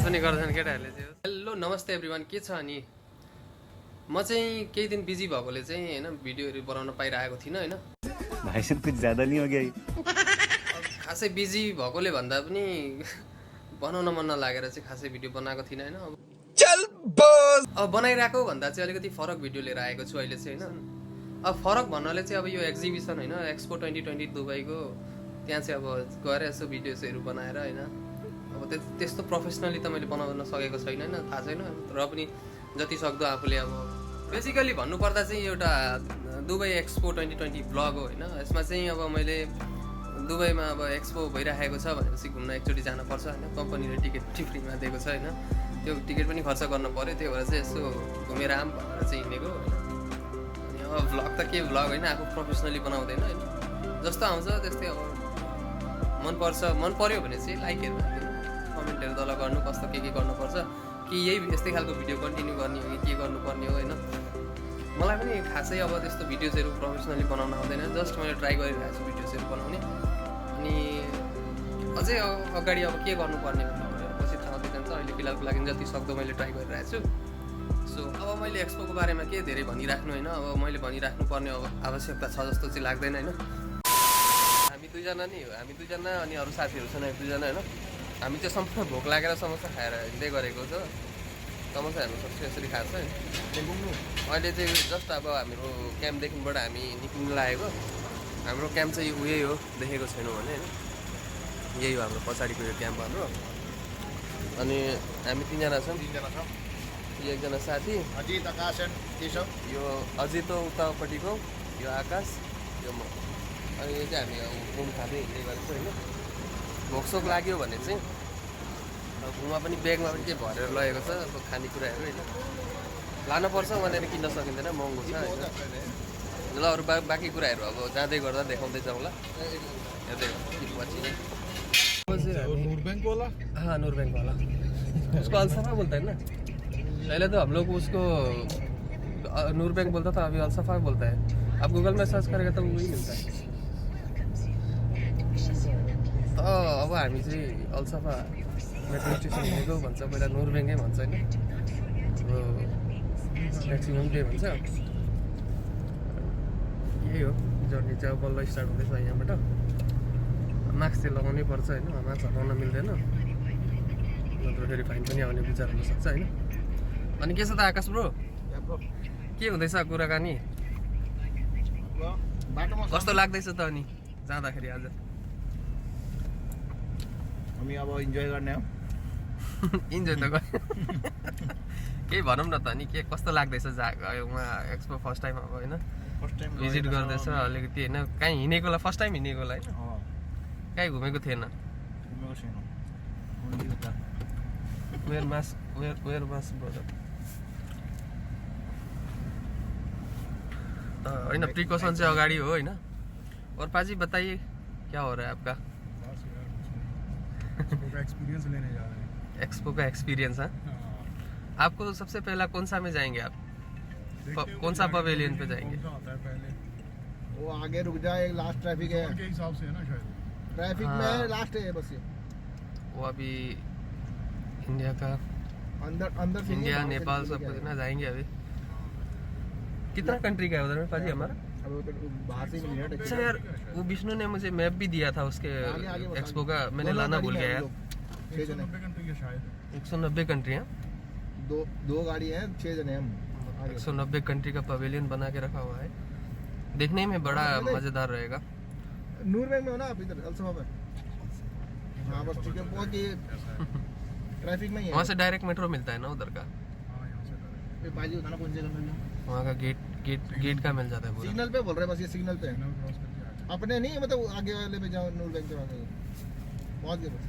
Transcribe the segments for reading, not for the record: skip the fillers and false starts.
पनि गर्छन् केटाहरूले चाहिँ। हेलो नमस्ते एभ्रिवान, के छ अनि म चाहिँ केही दिन बिजी भएकोले चाहिँ हैन भिडियोहरू बनाउन पाइरहेको थिइनँ हैन। भाइ साहब कुछ ज्यादा नहीं हो गया खासै बिजी भएकोले भन्दा पनि बनाउन मन नलागेर चाहिँ खासै भिडियो बनाएको थिइनँ हैन। अब बनाइरहेको भन्दा चाहिँ अलिकति फरक भिडियो लिएर आएको छु अहिले चाहिँ हैन। अब फरक भन्नाले चाहिँ अब यो एक्जिबिसन हैन एक्सपो 2020 दुबईको त्यहाँ चाहिँ अब गएर यसो भिडियोजहरू बनाएर हैन। अब त्यस्तो प्रोफेसनली त मैले बनाउन सकेको छैन हैन, थाहा छैन। र पनि जति सक्दो आफूले अब बेसिकली भन्नुपर्दा चाहिँ एउटा दुबई एक्सपो 2020 ब्लग हो हैन। यसमा चाहिँ अब मैले दुबईमा अब एक्सपो भइरहेको छ भनेपछि घुम्न एकचोटि जानुपर्छ हैन। कम्पनीले टिकट पनि फ्रीमा दिएको छ हैन, त्यो टिकट पनि खर्च गर्नु पर्यो, त्यही भएर चाहिँ यसो घुमेर आम भनेर चाहिँ हिँडेको हैन। अनि अब भ्लग त के भ्लग होइन, आफू प्रोफेसनली बनाउँदैन हैन, जस्तो आउँछ त्यस्तै। अब मन पर्यो भने चाहिँ लाइकहरू हाल्दिनु, कमेन्टहरू तल गर्नु, कस्तो के गर्नुपर्छ कि यही यस्तै खालको भिडियो कन्टिन्यू गर्ने हो कि के गर्नुपर्ने हो होइन। मलाई पनि खासै अब त्यस्तो भिडियोजहरू प्रोफेसनली बनाउन आउँदैन, जस्ट मैले ट्राई गरिरहेको छु भिडियोजहरू बनाउने। अनि अझै अगाडि अब के गर्नुपर्ने भनेर पछि थाहा हुँदै जान्छ। अहिले फिलहालको लागि जति सक्दो मैले ट्राई गरिरहेको छु। सो अब मैले एक्सपोको बारेमा के धेरै भनिराख्नु होइन, अब मैले भनिराख्नु पर्ने आवश्यकता छ जस्तो चाहिँ लाग्दैन होइन। हामी दुईजना नै हो, हामी दुईजना अनि अरू साथीहरू छन् एक दुईजना होइन। हामी चाहिँ सम्पूर्ण भोक लागेर समोसा खाएर हिँड्दै गरेको छ। समोसा हेर्नु सक्छु यसरी खाएको छ अहिले चाहिँ जस्ट अब हाम्रो क्याम्पदेखिबाट हामी निक्लिनु लागेको। हाम्रो क्याम्प चाहिँ उयै हो, देखेको छैनौँ भने होइन, यही हो हाम्रो पछाडिको यो क्याम्प हाम्रो। अनि हामी तिनजना छौँ, यो एकजना साथी अजित, आकाश एन्ड केशव। यो अजित हो उतापट्टिको, यो आकाश, यो म। अनि यो चाहिँ हामी घुम खाँदै हिँड्दै गरेको होइन। भोकसोक लाग्यो भने चाहिँ घुममा पनि ब्यागमा पनि के भरेर लगेको छ अब खानेकुराहरू होइन, लानुपर्छ भनेर किन्न सकिँदैन, महँगो छ होइन। ल अरू बाँकी कुराहरू अब जाँदै गर्दा देखाउँदै जाउँला, हेर्दै पछि। नूरबैंक वाला? हाँ नूरबैंक वाला, उसको अलसफा बोलता है ना। पहले तो हम लोग उसको नूरबैंक बोलता था, अभी अलसफा बोलता है। आप गूगल में सर्च करेगा तो वही मिलता है। त अब हामी चाहिँ अलसफा मेट्रो स्टेसन हिँडेको भन्छ, पहिला नूरबैंकै भन्छ होइन, अब म्याक्सिमम् डे भन्छ। यही हो जर्नी चाहिँ, अब बल्ल स्टार्ट हुँदैछ यहाँबाट। मास्क चाहिँ लगाउनै पर्छ होइन, मास्क हटाउन मिल्दैन, नत्र फेरि फाइन पनि आउने विचार हुनसक्छ होइन। अनि के छ त आकाश ब्रो, के हुँदैछ कुराकानी, कस्तो लाग्दैछ त अनि जाँदाखेरि आज? हामी अब इन्जोय गर्ने हो। इन्जोय त केही भनौँ न त अनि, के कस्तो लाग्दैछ उहाँ एक्सपो फर्स्ट टाइम अब होइन भिजिट गर्दैछ अलिकति होइन। कहीँ हिँडेकोलाई फर्स्ट टाइम हिँडेकोलाई होइन, कहीँ घुमेको थिएन। वेयर मास्क ब्रदर होइन, प्रिकॉशन चाहिँ अगाडि हो होइन। और पाजी बताइए क्या हो रहा है आपका? एक्सपीरियंस लेने जा रहे हैं। एक्सपो का एक्सपीरियंस है आपको? सबसे पहला कौन सा में जाएंगे आप? कौन सा पवेलियन पे जाएंगे? वो आगे रुक जाए, लास्ट ट्रैफिक है के हिसाब से है ना शायद, ट्रैफिक हाँ। में लास्ट है बस ये। वो अभी इंडिया का अंदर से इंडिया नेपाल सब कुछ ना जाएंगे अभी। कितना कंट्री का है उधर में पाजी हमारा? अब वो तो बाहर से मिल अच्छा यार, वो विष्णु ने मुझे मैप भी दिया था उसके एक्सपो का, मैंने लाना भूल गया यार। 190 कंट्री है शायद। 190 कंट्री है, दो गाड़ी है, 6 जने हम। 190 कंट्री का पवेलियन बना के रखा हुआ है, देखने में बड़ा मजेदार रहेगा। नूरबैंक में हो ना आप? इधर अलसफा पे? हाँ बस ठीक है, बहुत ही ट्रैफिक में ही है। वहाँ से डायरेक्ट मेट्रो मिलता है ना उधर का? हाँ यहाँ से डायरेक्ट ये बाजी होता ना कौन से जगह? वहाँ का गेट का मिल जाता है पूरा। सिग्नल पे बोल रहे हैं बस, ये सिग्नल पे सिग्नल क्रॉस करके आ जाए। अपने नहीं, मतलब आगे वाले पे जाओ, नूरबैंक के वहाँ पहुँच गए बस।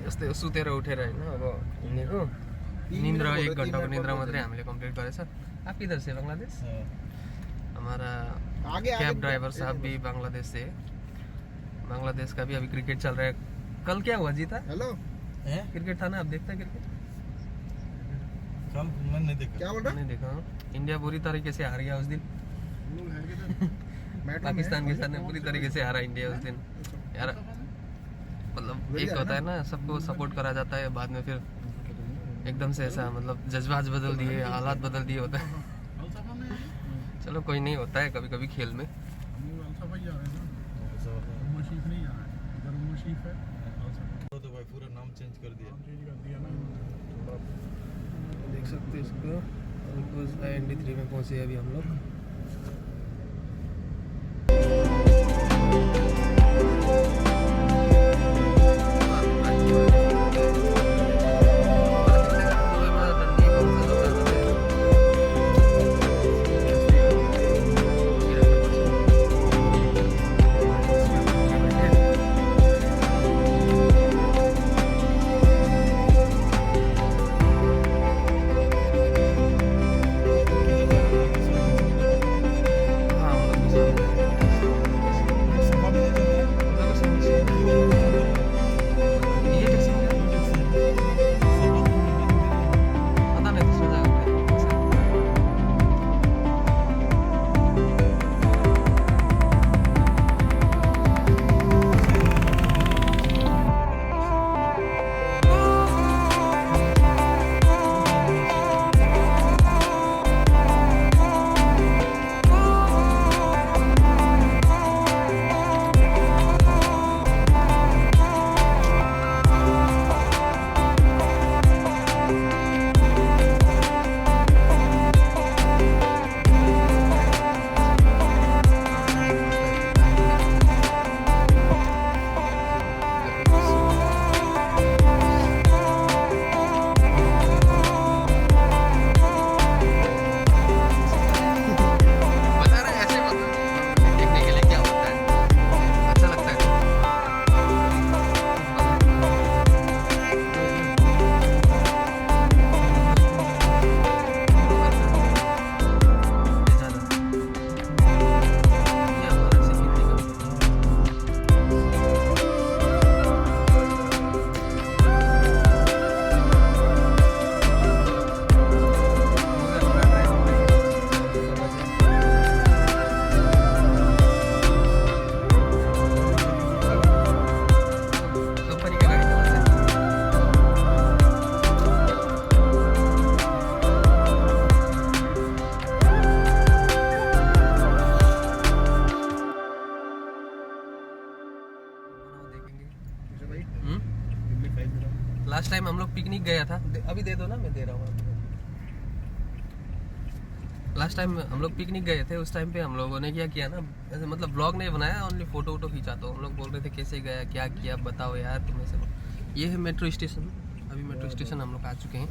यस्तै सुतेर उठेर होइन अब हिँडेको। निन्द्रा 1 घन्टाको निन्द्रा मात्रै हामीले कम्प्लिट गरेछ। आप किधर से? बांग्लादेश? हमारा आगे कैब ड्राइवर साहब भी बांग्लादेश से है। बांग्लादेश का भी अभी क्रिकेट चल रहा है। कल क्या हुआ, जीता हेलो, क्रिकेट था ना? आप देखते हैं क्रिकेट? कल मैंने नहीं देखा। क्या बोल रहा? नहीं देखा हूँ। इंडिया बुरी तरीके से हार गया उस दिन, मेट्रो में पाकिस्तान के साथ बुरी तरीके से हारा इंडिया उस दिन यार। मतलब एक होता है ना, सबको सपोर्ट करा जाता है, बाद में फिर एकदम से ऐसा मतलब जज्बात बदल दिए, हालात बदल दिए होता है। चलो कोई नहीं, होता है कभी कभी खेल में। तो भाई पूरा नाम चेंज कर दिया। देख सकते हैं इसको, IND3 में पहुंचे अभी हम लोग। लास्ट टाइम हम लोग पिकनिक गया था, अभी दे दो ना, मैं दे रहा हूँ आपको। लास्ट टाइम हम लोग पिकनिक गए थे, उस टाइम पे हम लोगों ने क्या किया ना, ऐसे मतलब ब्लॉग नहीं बनाया, ओनली फोटो वोटो खींचा। तो हम लोग बोल रहे थे कैसे गया, क्या किया, बताओ यार तुम्हें से। ये है मेट्रो स्टेशन, अभी मेट्रो स्टेशन हम लोग आ चुके हैं।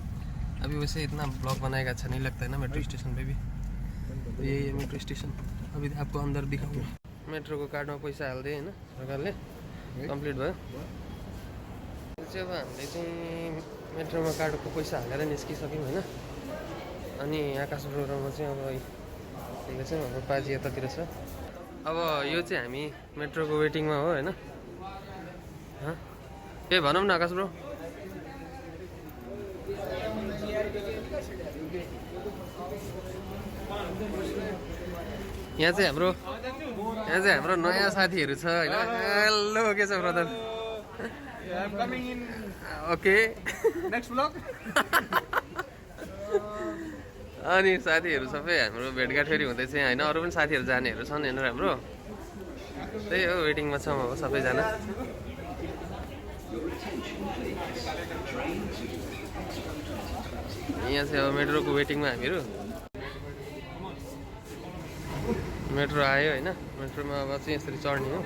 अभी वैसे इतना ब्लॉग बनाएगा अच्छा नहीं लगता है ना मेट्रो स्टेशन पे भी। तो यही है मेट्रो स्टेशन, अभी आपको अंदर दिखाऊंगा। मेट्रो को कार्डमा पैसा हाल्दै होइन सरकारले, कम्प्लिट भयो। चाहिँ अब हामीले चाहिँ मेट्रोमा कार्डको पैसा हालेर निस्किसक्यौँ होइन। अनि आकाश ब्रोमा चाहिँ अब यसले चाहिँ हाम्रो पाजी यतातिर छ। अब यो चाहिँ हामी मेट्रोको वेटिङमा हो होइन। के भनौँ न आकाश ब्रो? यहाँ चाहिँ हाम्रो नयाँ साथीहरू छ होइन। हेलो, के छ ब्रदर? Okay, next blog. अनि साथीहरू सबै हाम्रो भेटघाट फेरि हुँदैछ होइन। अरू पनि साथीहरू जानेहरू छन् हेर्नु हाम्रो। त्यही हो, वेटिङमा छौँ अब सबैजना। यहाँ चाहिँ अब मेट्रोको वेटिङमा हामीहरू। मेट्रो आयो होइन। मेट्रोमा अब चाहिँ यसरी चढ्ने हो।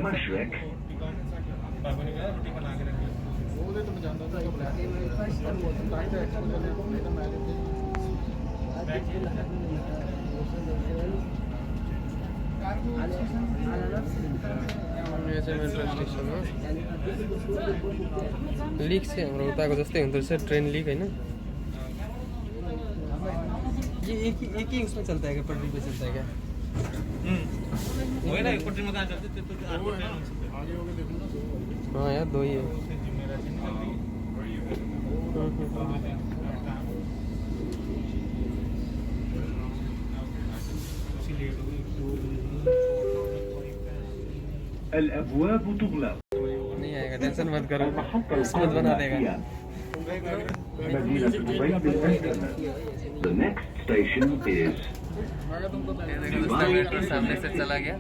मशरक रोटी बना के रखी ਉਹਦੇ ਤੋਂ ਮੈਂ ਜਾਂਦਾ ਤਾਂ ਇੱਕ ਬਲੈਕ ਤਾਂ ਹੀ ਤਾਂ ਐਕਸਪੋ ਚੱਲਿਆ ਨਹੀਂ ਤਾਂ ਮੈਂ यो चाहिँ मेट्रो स्टेसन हो लिक चाहिँ हाम्रो उताको जस्तै हुँदो रहेछ ट्रेन लिक होइन ये एक ही उसमें चलता है क्या पटरी पे चलता है क्या वही ना एक पटरी में कहाँ चलते थे तो आठ ट्रेन हो सकते आगे होके देखो हाँ यार दो ही है الأبواب تغلق नहीं आएगा टेंशन मत करो स्मूथ बना देगा مدينة دبي بالإنترنت. The next station is metro सामने से चला गया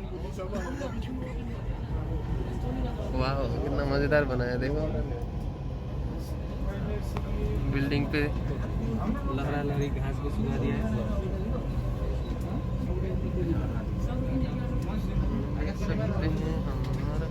वाह कितना मजेदार बनाया देखो बिल्डिंग पे लहरा लहरी घास को सुखा दिया है सकते हैं हमारा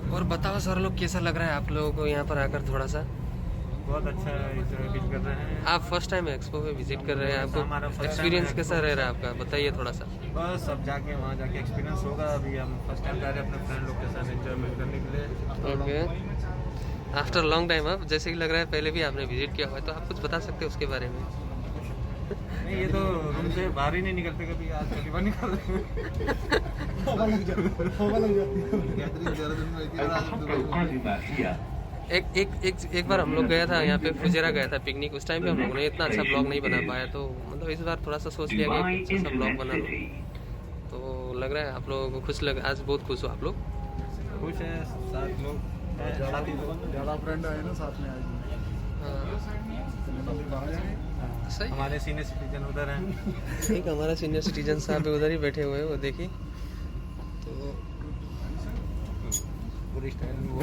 और बताओ सर लोग कैसा लग रहा है आप लोगों को यहाँ पर आकर थोड़ा सा बहुत अच्छा फील कर रहे हैं आप first time expo pay visit कर रहे हैं हमारा आपको first एक्सपीरियंस time कैसा रह रहा है आपका बताइए थोड़ा सा बस अब जाके वहाँ जाके एक्सपीरियंस होगा अभी हम फर्स्ट टाइम जा रहे हैं अपने फ्रेंड लोग के साथ एंजॉयमेंट करने के लिए ओके आफ्टर लॉन्ग टाइम अब जैसे कि लग रहा है पहले भी आपने विजिट किया हुआ है तो आप कुछ बता सकते हो उसके बारे में नहीं ये तो रूम से बाहर ही नहीं निकलते कभी आज पहली बार निकल रहे المحطة القادمة هي एक बार हम लोग गया था यहाँ पे फुजेरा गया था पिकनिक उस टाइम पे हम लोगों ने इतना अच्छा ब्लॉग नहीं बना पाया तो मतलब इस बार थोड़ा सा सोच लिया कि दुबई अच्छा सा ब्लॉग इंटरनेट बना लो सिटी. तो लग रहा है आप लोगों को खुश लग आज बहुत खुश हो आप लोग खुश है सात लोग साथी लोग ज़्यादा फ्रेंड आए ना साथ में आज हाँ, सही हमारे सीनियर सिटीजन उधर हैं एक हमारा सीनियर सिटीजन साहब उधर ही बैठे हुए हैं वो देखिए तो पूरी स्टाइल में वो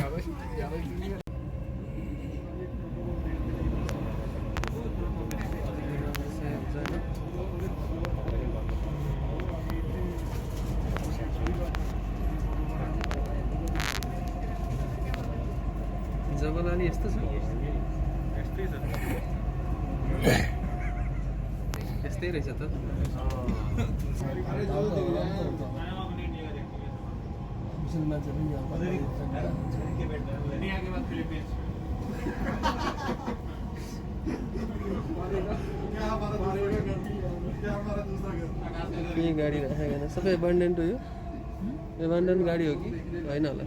जबल अली यस्तो छ यस्तै रहेछ त मुसलमान से नहीं के गाडी राखेको छैन सबै एबन्डन्ट हो यो एबन्डन्ट गाडी हो कि होइन होला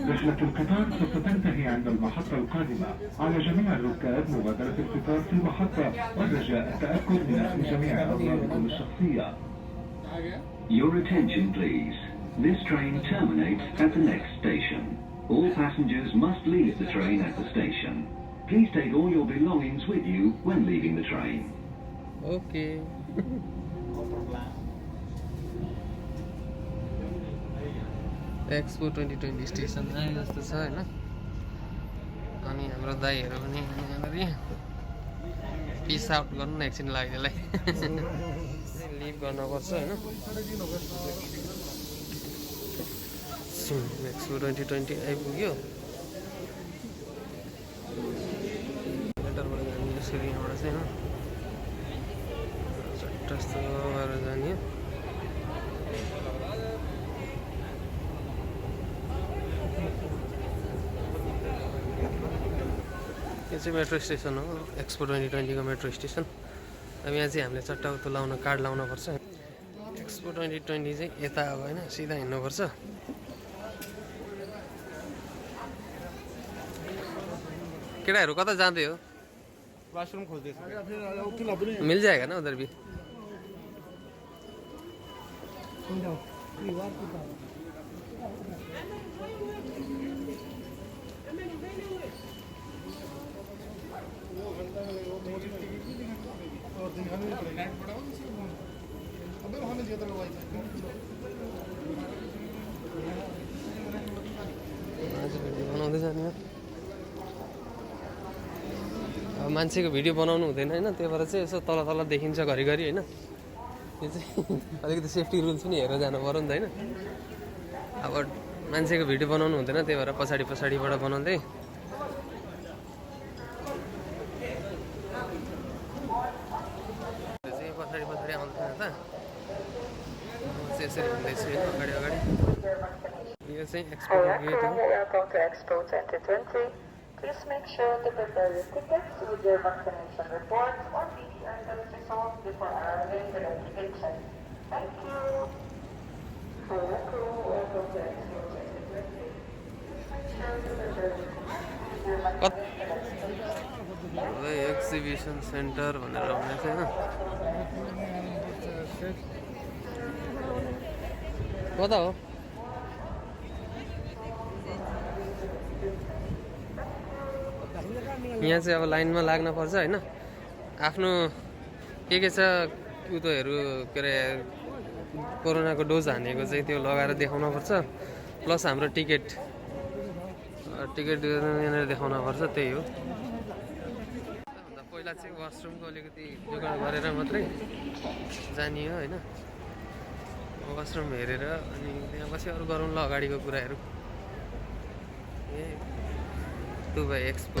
رحلة القطار سوف تنتهي عند المحطة القادمة. على جميع الركاب مبادرة الفطار في المحطة والرجاء التأكد من أخذ جميع أغراضكم الشخصية. Your attention please. This train terminates at the next station. All passengers must leave the train at the station. Please take all your belongings with you when leaving the train. Okay expo 2020 station आए जस्तो छ होइन अनि हाम्रो दाईहरू पनि यहाँनिर piece out गर्नु न एकछिन लाग्यो यसलाई लिभ गर्नुपर्छ होइन एक्सपो 2020 आइपुग्यो लेटरबाट जाने यसरी यहाँबाट चाहिँ होइन चट्ट जस्तो भएर जाने यो चाहिँ मेट्रो स्टेसन हो एक्सपो 2020 को मेट्रो स्टेसन अब यहाँ चाहिँ हामीले चट्टा उतो लाउन कार्ड लाउनुपर्छ एक्सपो 2020 चाहिँ यता अब होइन सिधा हिँड्नुपर्छ केटाहरू कता जाँदै हो वाशरूम खोज्दैछ मिल जाएगा ना उधर भी बनाउँदै जाने हो। अब मान्छेको भिडियो बनाउनु हुँदैन होइन, त्यही भएर चाहिँ यसो तल तल देखिन्छ घरिघरि होइन। यो चाहिँ अलिकति सेफ्टी रुल्स पनि हेरेर जानु पऱ्यो नि त होइन। अब मान्छेको भिडियो बनाउनु हुँदैन, त्यही भएर पछाडि पछाडिबाट बनाउँदै चाहिँ पछाडि पछाडि आउँदैन त यसरी हुँदैछु होइन अगाडि अगाडि। यो चाहिँ एक्सपोको गेट हो। Welcome to Expo 2020. Please make sure to prepare your tickets with your vaccination reports or PCR test results before arriving to the exhibition. Thank you. Welcome to Expo 2020. Please make sure to prepare your tickets with your vaccination reports. Exhibition centre भनेर भनेको छ होइन। कता हो? यहाँ चाहिँ अब लाइनमा लाग्न पर्छ होइन। आफ्नो के छ उयोहरू के अरे कोरोनाको डोज हानेको चाहिँ त्यो लगाएर देखाउन पर्छ, प्लस हाम्रो टिकट यहाँनिर देखाउन पर्छ, त्यही हो। पहिला चाहिँ वासरुमको अलिकति जोगाड गरेर मात्रै जाने हो होइन। वासरुम हेरेर अनि त्यहाँ पछि अरू गरौँ ल अगाडिको कुराहरू। ए दुबई एक्सपो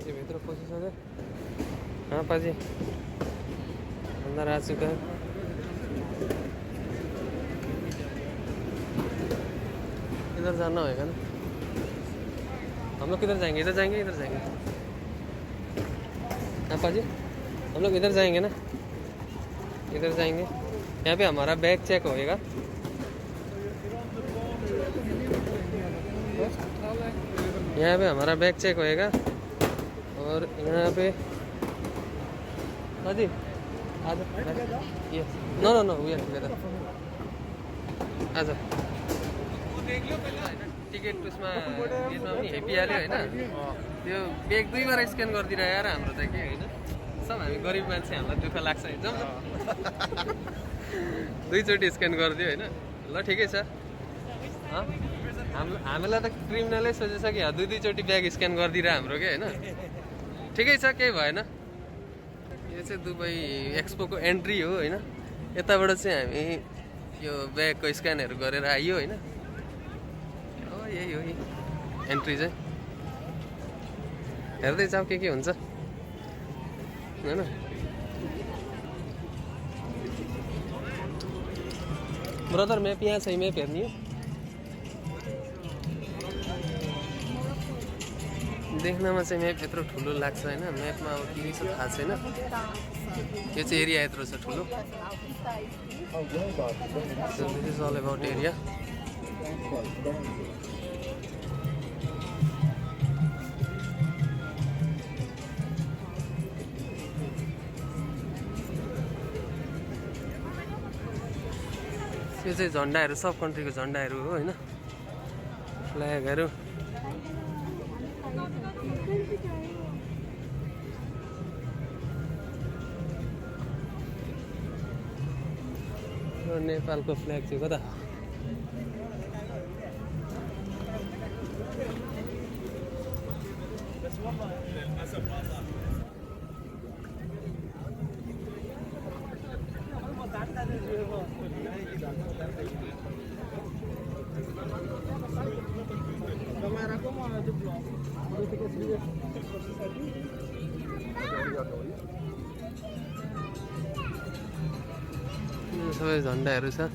भित्र पसिसक्यो। हाँ पाजी अंदर आ चुका है। इधर जाना होगा ना, हम लोग किधर जाएंगे? इधर जाएंगे, इधर जाएंगे। हाँ पाजी हम लोग इधर जाएंगे ना, इधर जाएंगे। यहाँ पे हमारा बैग चेक होएगा। यहाँ पे हमारा बैग चेक होएगा और यहाँ पे हाँ जी आजा ये no no no we are together आजा टिकट उसमा यसमा पनि हेपिहाल्यो होइन। त्यो ब्याग 2 बार स्क्यान गरिदिएर यार हाम्रो त के होइन। सब हामी गरिब मान्छे, हामीलाई दुःख लाग्छ है। जाउँ 2 चोटि स्क्यान गरिदियो होइन। ल ठिकै छ। हामीलाई त क्रिमिनलै सोचेछ कि 2 चोटि ब्याग स्क्यान गरिदिएर हाम्रो के होइन। ठिकै छ, केही भएन। यो चाहिँ दुबई एक्सपोको एन्ट्री हो होइन। यताबाट चाहिँ हामी यो ब्यागको स्क्यानहरू गरेर आइयो होइन। यही हो एन्ट्री चाहिँ। हेर्दै जाऊ के हुन्छ होइन। ब्रदर म्याप यहाँ छ, म्याप हेर्ने हो। देख्नमा चाहिँ म्याप यत्रो ठुलो लाग्छ होइन। म्यापमा अब के छ थाहा छैन। यो चाहिँ एरिया यत्रो छ ठुलो। This is all about area. यो चाहिँ झन्डाहरू, सब कन्ट्रीको झन्डाहरू हो होइन। फ्ल्यागहरू हाम्रो नेपालको फ्ल्याग चाहिँ कता सबै झन्डाहरू छ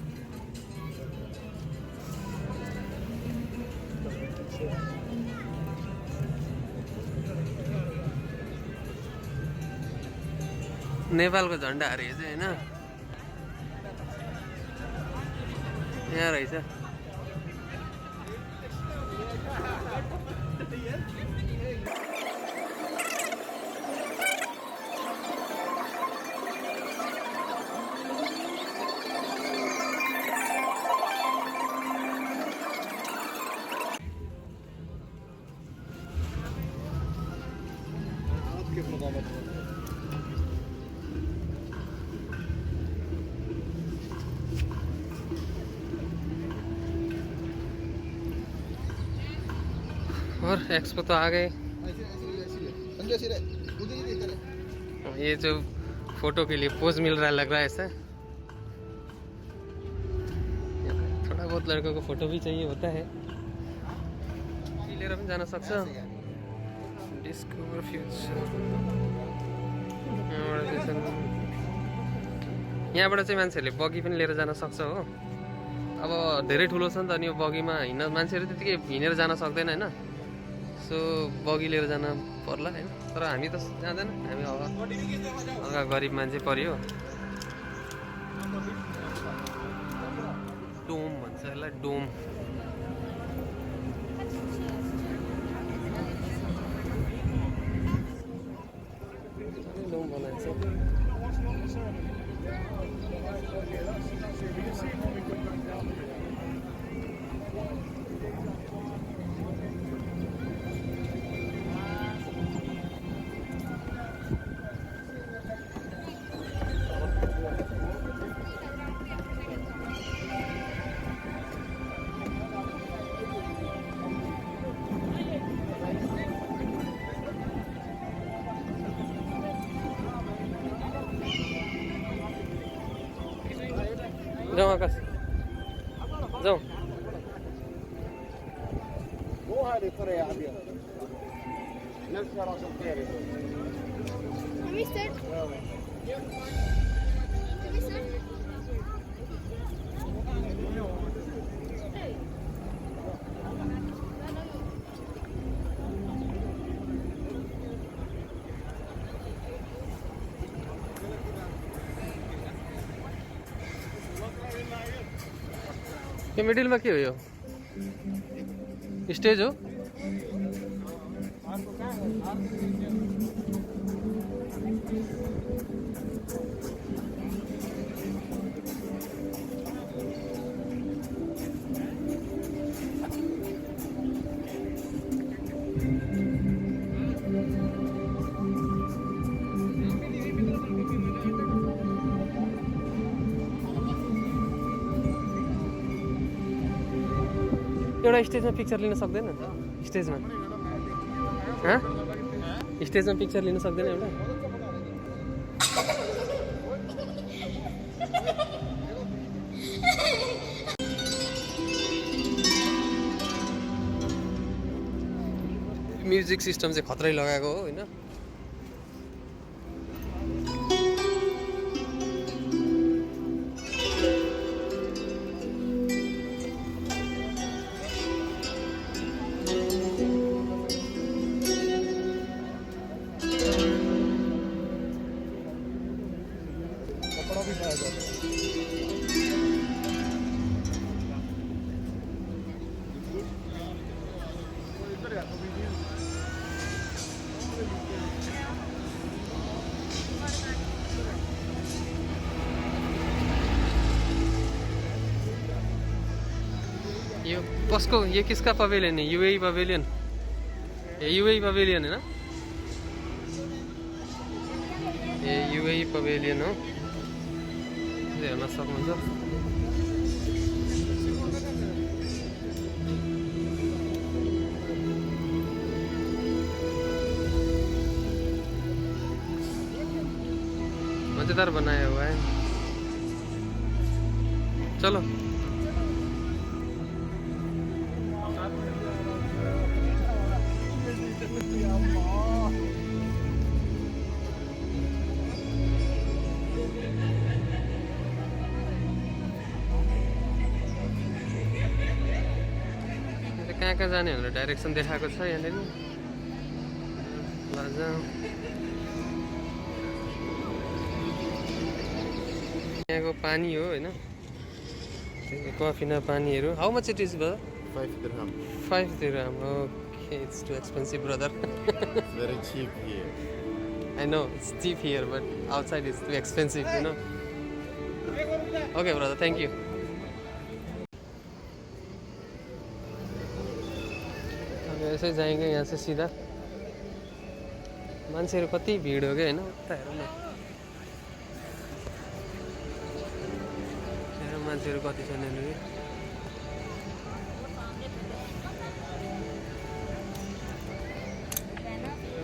नेपालको झन्डाहरू यो चाहिँ होइन यहाँ रहेछ और एक्सपो तो आ गए। ये जो फोटो के लिए पोज मिल रहा लग रहा है ऐसा। थोड़ा बहुत लड़कों को फोटो भी चाहिए होता है। लिएर पनि जान सक्छ। डिस्कभर फ्युचर यहाँबाट चाहिँ मान्छेहरूले बगी पनि लिएर जान सक्छ हो। अब धेरै ठुलो छ नि त अनि यो बगीमा हिँड्न मान्छेहरू त्यतिकै हिँडेर जान सक्दैन हैन। सो बगी लिएर जान पर्ला हैन। तर हामी त जाँदैन, हामी हल्का गरिब मान्छे पर्यो। डोम भन्छ यसलाई, डोम। डोम बनाएको छ। जाऊ आकाश, जाऊ। यो मिडिलमा के हो? यो स्टेज हो? एउटा स्टेजमा पिक्चर लिन सक्दैन? स्टेजमा स्टेजमा पिक्चर लिन सक्दैन एउटा? म्युजिक सिस्टम चाहिँ खत्रै लगाएको हो हैन। यो कसको, ये किसका पवेलियन है? यूएई पवेलियन, ये यूएई पवेलियन है ना? ये यूएई पवेलियन हो, हेर्न सक्नुहुन्छ। मजेदार बनाया हुआ है। चलो कहाँ कहाँ जाने भनेर डाइरेक्सन देखाएको छ यहाँनिर। ल जाउँ। यहाँको पानी हो होइन, कफी न पानीहरू। How much it is brother? 5 dirham. 5 dirham. Okay, it's too expensive, brother. Very cheap here. I know it's cheap here, but outside it's too expensive, you know. Okay, brother. Thank you. अब ऐसे जाएंगे यहाँ से सीधा। मान्छेहरू कति भिड हो क्या होइन, उता हेरौँ न। हेरौँ मान्छेहरू कति छन् यहाँनिर।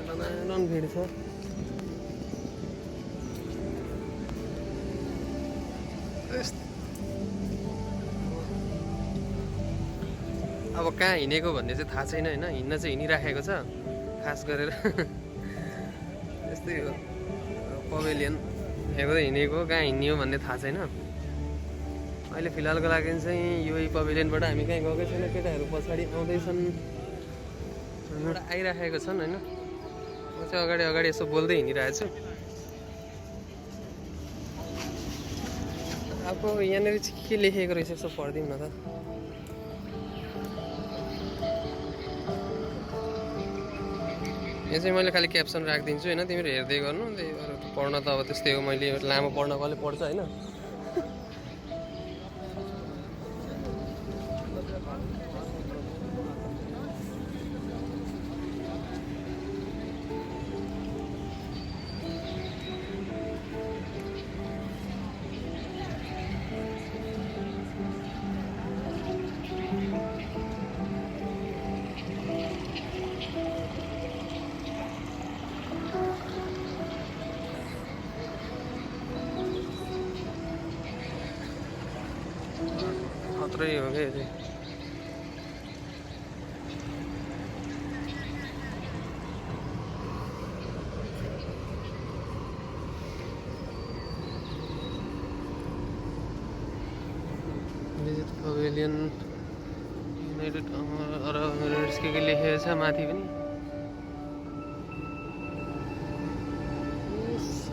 टनाटन भिड छ। अब कहाँ हिँडेको भन्ने चाहिँ थाहा छैन होइन, हिँड्न चाहिँ हिँडिराखेको छ खास गरेर। यस्तै हो पवेलियन हेर्दै हिँडेको, कहाँ हिँड्ने हो भन्ने थाहा छैन। अहिले फिलहालको लागि चाहिँ यही पवेलियनबाट हामी कहीँ गएकै छैन। केटाहरू पछाडि आउँदैछन्, एउटा आइराखेको छन् होइन। म चाहिँ अगाडि अगाडि यसो बोल्दै हिँडिरहेको छु। अब यहाँनिर चाहिँ के लेखेको रहेछ यसो पढिदिउँ न त। यो चाहिँ मैले खालि क्याप्सन राखिदिन्छु होइन, तिमीहरू हेर्दै गर्नु। त्यही भएर पढ्न त अब त्यस्तै हो, मैले लामो पढ्न कसले पढ्छ होइन। खत्रै हो क्या यो चाहिँ। Visit pavilion United Arab Emirates के लेखेको छ माथि पनि।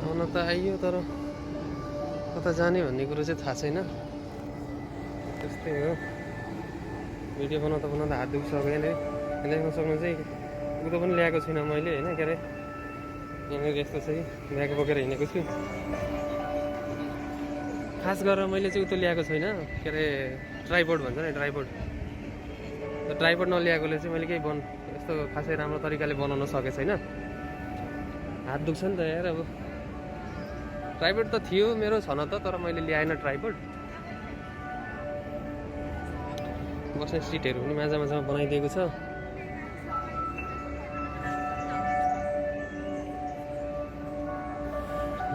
आउन त आइयो तर कता जाने भन्ने कुरो चाहिँ थाहा छैन। त्यस्तै हो, भिडियो बनाउँदा बनाउँदा हात दुखिसक्यो यहाँनिर। देख्न सक्नुहुन्छ उता पनि ल्याएको छुइनँ मैले होइन। के अरे यहाँनिर यस्तो चाहिँ ब्याग बोकेर हिँडेको छु। खास गरेर मैले चाहिँ उतो ल्याएको छैन, के अरे ट्राइपोड भन्छ नि, ट्राइपोड। त्यो ट्राइपोड नल्याएकोले चाहिँ मैले केही यस्तो खासै राम्रो तरिकाले बनाउन सकेको छैन। हात दुख्छ नि त यार। अब ट्राइपोड त थियो मेरो, छन त, तर मैले ल्याएन ट्राइपोड। बस्ने सिटहरू पनि माझा माझामा बनाइदिएको छ।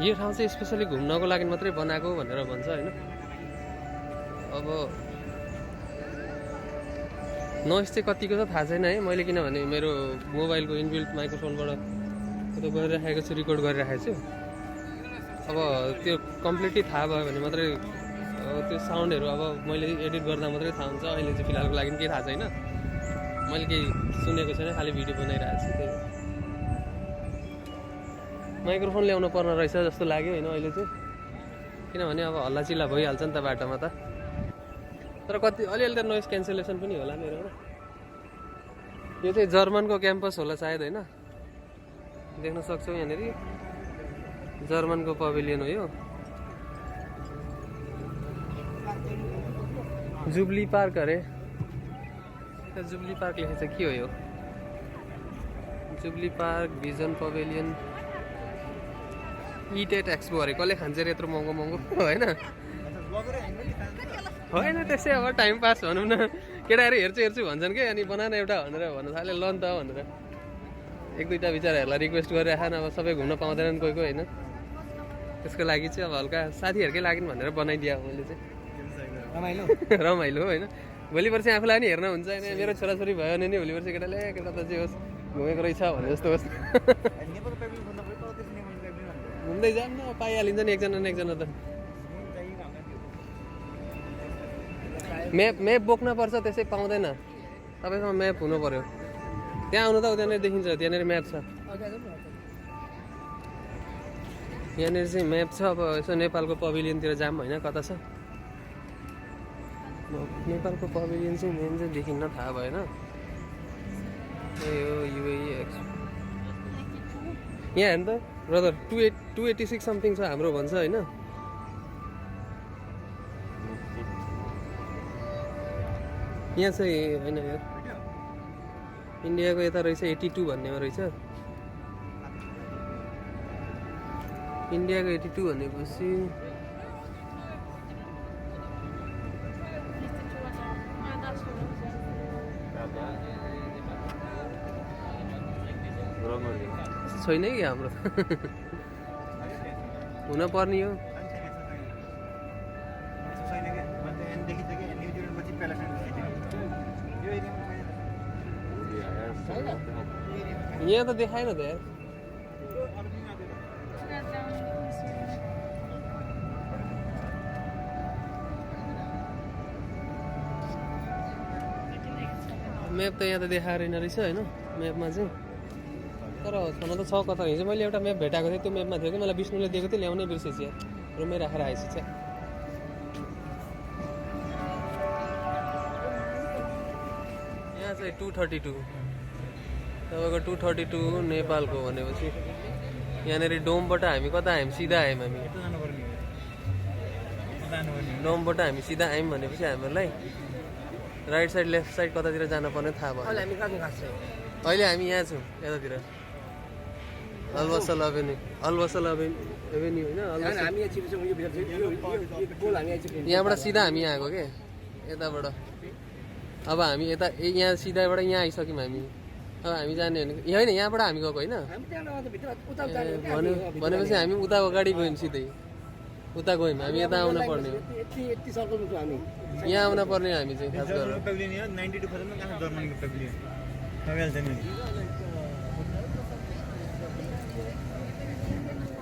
यो ठाउँ चाहिँ स्पेसली घुम्नको लागि मात्रै बनाएको भनेर भन्छ होइन। अब नोइज चाहिँ कतिको छ थाहा छैन है। मैले किनभने मेरो मोबाइलको इनबिल्ट माइक्रोफोनबाट त्यो गरिराखेको छु, रेकर्ड गरिराखेको छु। अब त्यो कम्प्लिटली थाहा भयो भने मात्रै त्यो साउन्डहरू अब मैले एडिट गर्दा मात्रै थाहा हुन्छ। अहिले चाहिँ फिलहालको लागि केही थाहा छैन, मैले केही सुनेको छैन, खालि भिडियो बनाइरहेको छु। त्यही माइक्रोफोन ल्याउनु पर्ने रहेछ जस्तो लाग्यो होइन अहिले चाहिँ, किनभने अब हल्लाचिल्ला भइहाल्छ नि त बाटोमा त। तर कति अलिअलि त नोइज क्यान्सलेसन पनि होला मेरोमा। यो चाहिँ जर्मनको क्याम्पस होला सायद होइन, देख्न सक्छौ यहाँनिर जर्मनको पवेलियन हो यो। जुबली पार्क अरे, जुबली पार्क लेखेको छ, के हो यो? जुबली पार्क भिजन पवेलियन इटेट एक्सपो अरे। कसले खान्छ अरे यत्रो महँगो महँगो होइन? होइन त्यसै अब टाइम पास भनौँ न। केटाहरू हेर्छु हेर्छु भन्छन् कि, अनि बना न एउटा भनेर भन्न थाले, ल नि त भनेर एक दुईवटा बिचराहरूलाई रिक्वेस्ट गरिराख न। अब सबै घुम्न पाउँदैनन् कोही कोही होइन। त्यसको लागि चाहिँ अब हल्का साथीहरूकै लागि भनेर बनाइदिया मैले चाहिँ रमाइलो रमाइलो होइन भोलि पर्सि आफूलाई पनि हेर्न हुन्छ होइन मेरो छोराछोरी भयो भने नि भोलि पर्सि केटाले केटा त जे होस् घुमेको रहेछ भने जस्तो होस् घुम्दै जाऊँ न पाइहालिन्छ नि एकजना न एकजना त म्याप बोक्न पर्छ त्यसै पाउँदैन तपाईँसँग म्याप हुनु पर्यो त्यहाँ आउनु त त्यहाँनिर देखिन्छ त्यहाँनिर म्याप छ यहाँनिर चाहिँ म्याप छ अब यसो नेपालको पभिलियनतिर जाऊँ होइन कता छ नेपालको पभिलियन चाहिँ मेन चाहिँ देखिन्न थाहा भएन ए हो युएई यहाँ हेर्नु त ब्रदर 286 समथिङ छ हाम्रो भन्छ होइन यहाँ चाहिँ होइन यार इन्डियाको यता रहेछ 82 भन्नेमा रहेछ इन्डियाको 82 भनेपछि छैन कि हाम्रो हुन पर्ने हो यहाँ त देखाएन त यार म्याप त यहाँ त देखाएर रहेछ होइन म्यापमा चाहिँ तर छन त छ कता हिजो मैले एउटा म्याप भेटाएको थिएँ त्यो म्यापमा थियो कि मलाई विष्णुले दिएको थियो ल्याउनै बिर्सेछु यार रुममै राखेर आएछु चाहिँ यहाँ चाहिँ 232 तपाईँको 232 नेपालको भनेपछि यहाँनिर डोमबाट हामी कता आयौँ सिधा आयौँ हामी डोमबाट हामी सिधा आयौँ भनेपछि हामीहरूलाई राइट साइड लेफ्ट साइड कतातिर जानुपर्ने थाहा भयो अहिले हामी यहाँ छौँ यतातिर अलवसल एभेन्यू होइन यहाँबाट सिधा हामी आएको के यताबाट अब हामी यता यहाँ सिधाबाट यहाँ आइसक्यौँ हामी अब हामी जाने भने होइन यहाँबाट हामी गएको होइन भनेपछि हामी उता अगाडि गयौँ सिधै उता गयौँ हामी यता आउन पर्ने हो यहाँ आउन पर्ने हो हामी चाहिँ खास गरेर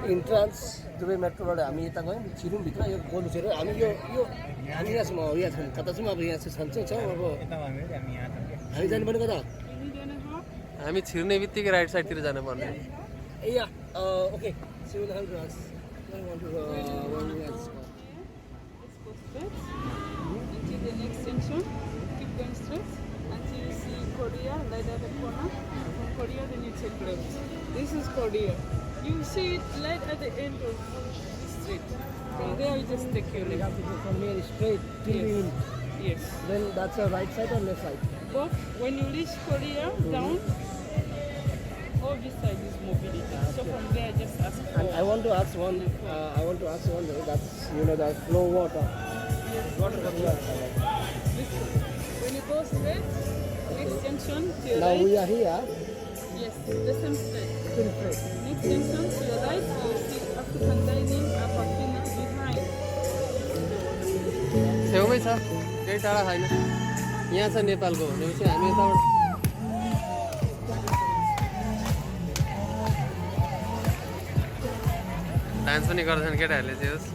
इन्ट्रान्स दुबई मेट्रोबाट हामी यता गयौँ छिरुङभित्र यो गोल छिरो हामी यो यहाँ छौँ यहाँ छौँ कता छौँ अब यहाँ चाहिँ छौँ अब हामी जानुपर्ने कता हामी छिर्ने बित्तिकै राइट साइडतिर जानुपर्ने okay Into the next junction, keep going straight until you see Korea right at the corner. From Korea, then you take left. This is Korea. You see it right at the end of the street. From there, you just take your left. from here straight till Yes. then that's the right side or left side? Both. When you reach Korea, down, all this side is mobility. So from there, just ask for. And I want to ask one. That's that flow water. Listen. When you go straight, next junction to your Now right. we are here. Yes, the same straight. Still straight. Next junction to your right, you see African dining, Aquafina behind. छेउमै छ केही टाढा छैन यहाँ छ नेपालको भनेपछि हामी यताबाट डान्स पनि गर्छन् केटाहरूले चाहिँ होस्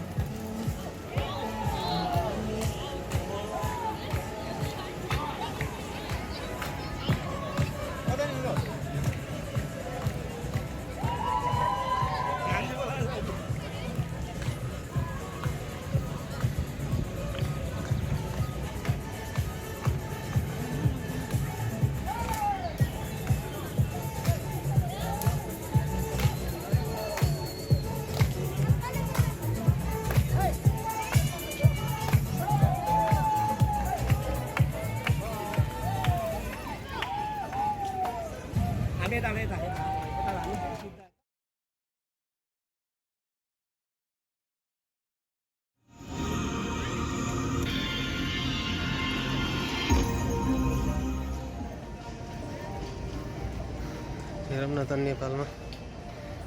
हेरौँ न त नेपालमा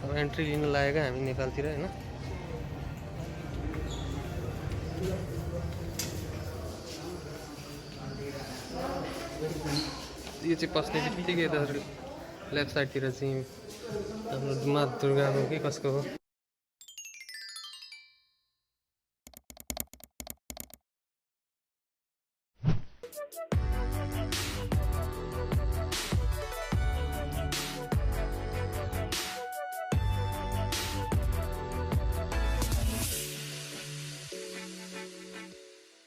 अब एन्ट्री लिन लागेको हामी नेपालतिर होइन यो चाहिँ पस्ने बित्तिकै यता लेफ्ट साइडतिर चाहिँ हाम्रो माँ दुर्गाको के कसको हो